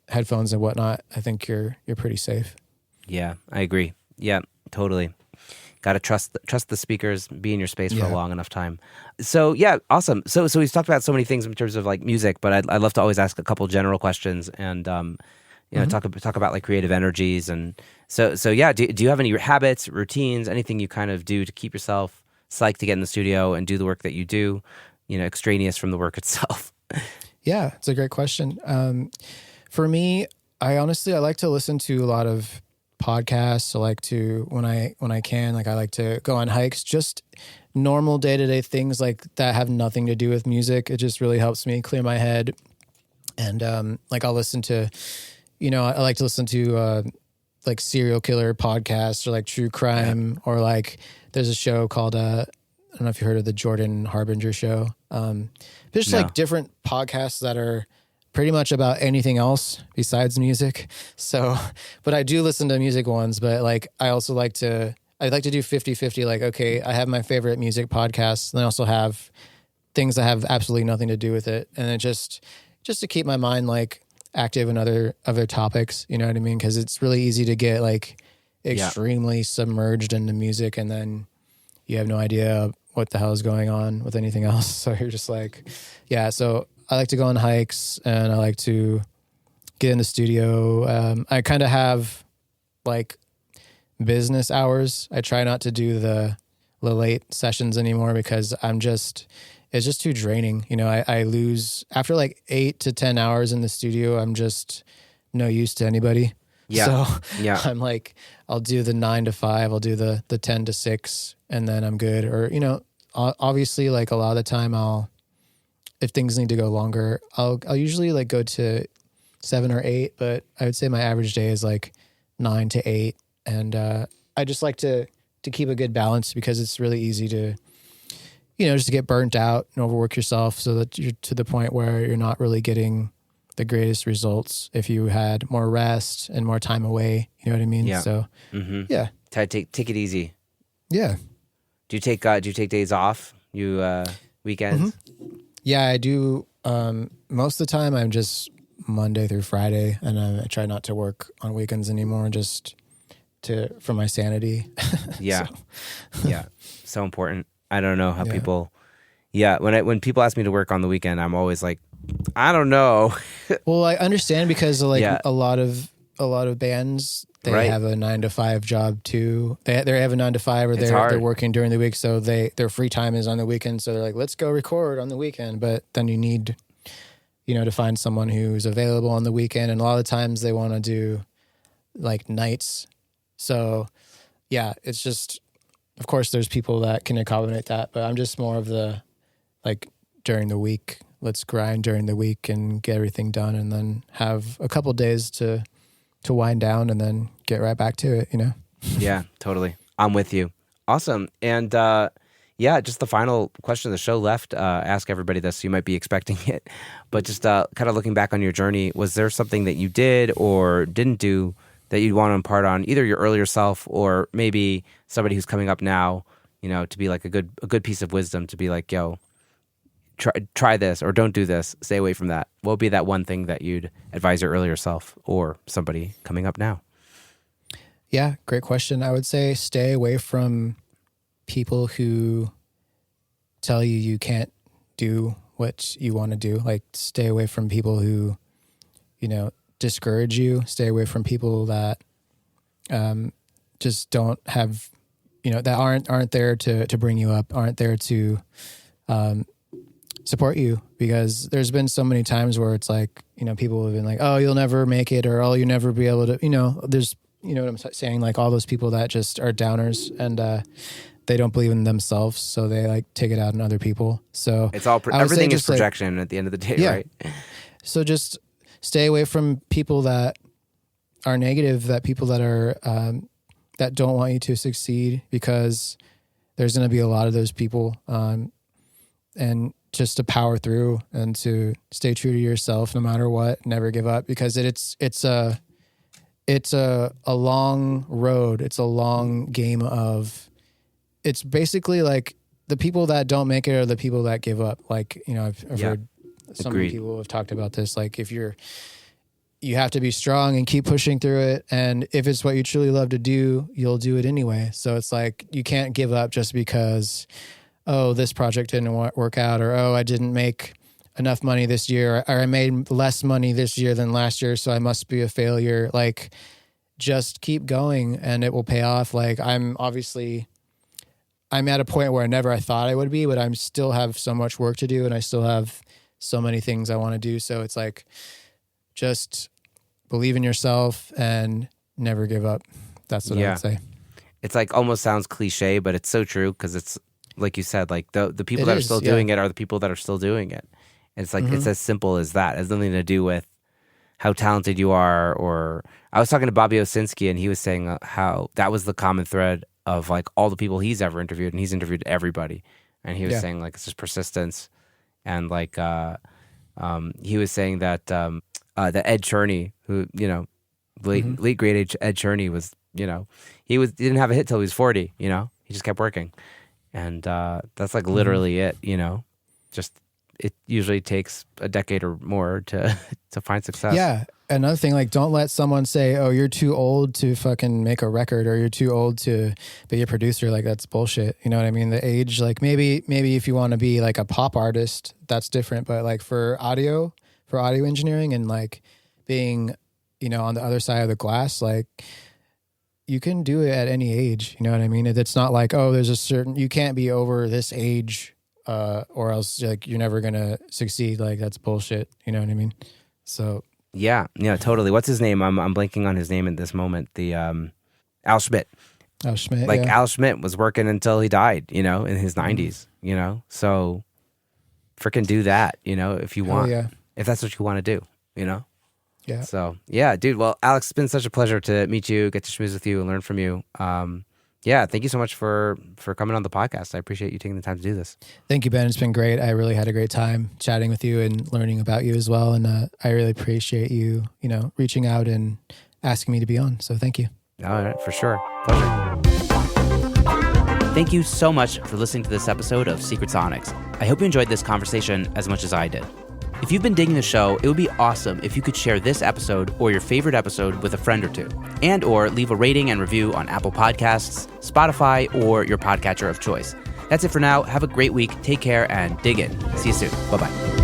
headphones and whatnot, I think you're pretty safe. Yeah, I agree. Yeah, totally. Got to trust the speakers, be in your space for a long enough time. So yeah, awesome. So we've talked about so many things in terms of like music, but I'd love to always ask a couple general questions and talk about like creative energies and so yeah. Do you have any habits, routines, anything you kind of do to keep yourself psyched to get in the studio and do the work that you do, extraneous from the work itself? Yeah, it's a great question. For me, I like to listen to a lot of podcasts. I like to, when I can, like I like to go on hikes, just normal day-to-day things like that have nothing to do with music. It just really helps me clear my head. And like I'll listen to, I like to listen to like serial killer podcasts or like true crime or like there's a show called, I don't know if you heard of the Jordan Harbinger show. There's just like different podcasts that are pretty much about anything else besides music. So, but I do listen to music ones, but like, I also like to do 50-50. Like, okay, I have my favorite music podcasts and I also have things that have absolutely nothing to do with it. And it just to keep my mind like active in other topics, you know what I mean? Cause it's really easy to get like extremely submerged into music and then you have no idea what the hell is going on with anything else. So you're just like, so I like to go on hikes and I like to get in the studio. I kind of have like business hours. I try not to do the late sessions anymore because it's just too draining. I lose after like 8 to 10 hours in the studio. I'm just no use to anybody. Yeah. So I'm like, I'll do the 9 to 5. I'll do the 10 to 6 and then I'm good. Or, obviously like a lot of the time if things need to go longer, I'll usually like go to 7 or 8, but I would say my average day is like 9 to 8. And I just like to keep a good balance because it's really easy to, just to get burnt out and overwork yourself so that you're to the point where you're not really getting the greatest results if you had more rest and more time away. You know what I mean? Yeah. So, Take it easy. Yeah. Do you take days off? Weekends? Mm-hmm. Yeah, I do. Most of the time, I'm just Monday through Friday, and I try not to work on weekends anymore, just for my sanity. Yeah, so important. I don't know how people. Yeah, when people ask me to work on the weekend, I'm always like, I don't know. Well, I understand because like a lot of bands. They have a 9 to 5 job too. They have a 9 to 5 or they're working during the week. So their free time is on the weekend. So they're like, let's go record on the weekend. But then you need, to find someone who's available on the weekend. And a lot of times they want to do like nights. So yeah, it's just, of course there's people that can accommodate that, but I'm just more of the like during the week, let's grind during the week and get everything done. And then have a couple days to wind down and then get right back to it, Yeah, totally. I'm with you. Awesome. And just the final question of the show left, ask everybody this, you might be expecting it, but just kind of looking back on your journey, was there something that you did or didn't do that you'd want to impart on either your earlier self or maybe somebody who's coming up now, to be like a good piece of wisdom to be like, yo, try this or don't do this, stay away from that? What would be that one thing that you'd advise your earlier self or somebody coming up now? Yeah, great question. I would say stay away from people who tell you can't do what you want to do. Like stay away from people who, discourage you. Stay away from people that just don't have, that aren't there to bring you up, aren't there to support you, because there's been so many times where it's like, people have been like, oh, you'll never make it, or oh, you'll never be able to, there's, what I'm saying? Like all those people that just are downers and they don't believe in themselves. So they like take it out on other people. So it's all, everything is projection at the end of the day, right? So just stay away from people that are negative, that people that are, that don't want you to succeed, because there's going to be a lot of those people. And just to power through and to stay true to yourself no matter what, never give up, because it's a long road. It's a long game of, it's basically like the people that don't make it are the people that give up. Like, I've heard so many people have talked about this. Like if you're you have to be strong and keep pushing through it. And if it's what you truly love to do, you'll do it anyway. So it's like, you can't give up just because, oh, this project didn't work out, or, oh, I didn't make enough money this year, or I made less money this year than last year, so I must be a failure. Like, just keep going and it will pay off. Like, I'm at a point where I thought I would be, but I'm still have so much work to do, and I still have so many things I want to do. So it's like, just believe in yourself and never give up. That's what I would say. It's like almost sounds cliche, but it's so true, because it's like you said, like the people that are still doing it are the people that are still doing it. And it's like, it's as simple as that. It has nothing to do with how talented you are. Or I was talking to Bobby Owsinski, and he was saying how that was the common thread of like all the people he's ever interviewed, and he's interviewed everybody. And he was saying like, it's just persistence. And like, he was saying that, that Ed Cherney, who, late great Ed Cherney was, he didn't have a hit till he was 40, he just kept working. And that's like literally it, just, it usually takes a decade or more to find success. Yeah. Another thing, like, don't let someone say, oh, you're too old to fucking make a record, or you're too old to be a producer. Like, that's bullshit. You know what I mean? The age, like, maybe if you want to be like a pop artist, that's different. But like for audio engineering, and like being, on the other side of the glass, like, you can do it at any age. You know what I mean? It's not like, oh, you can't be over this age, or else like you're never going to succeed. Like, that's bullshit. You know what I mean? So. Yeah, totally. What's his name? I'm blanking on his name at this moment. The Al Schmidt. Al Schmidt. Like, Al Schmidt was working until he died, in his 90s, So freaking do that, if you want. If that's what you want to do, Yeah. So, yeah, dude. Well, Alex, it's been such a pleasure to meet you, get to schmooze with you, and learn from you. Yeah, thank you so much for coming on the podcast. I appreciate you taking the time to do this. Thank you, Ben. It's been great. I really had a great time chatting with you and learning about you as well. And I really appreciate you, reaching out and asking me to be on. So thank you. All right, for sure. Pleasure. Thank you so much for listening to this episode of Secret Sonics. I hope you enjoyed this conversation as much as I did. If you've been digging the show, it would be awesome if you could share this episode or your favorite episode with a friend or two, and or leave a rating and review on Apple Podcasts, Spotify, or your podcatcher of choice. That's it for now. Have a great week. Take care and dig in. See you soon. Bye-bye.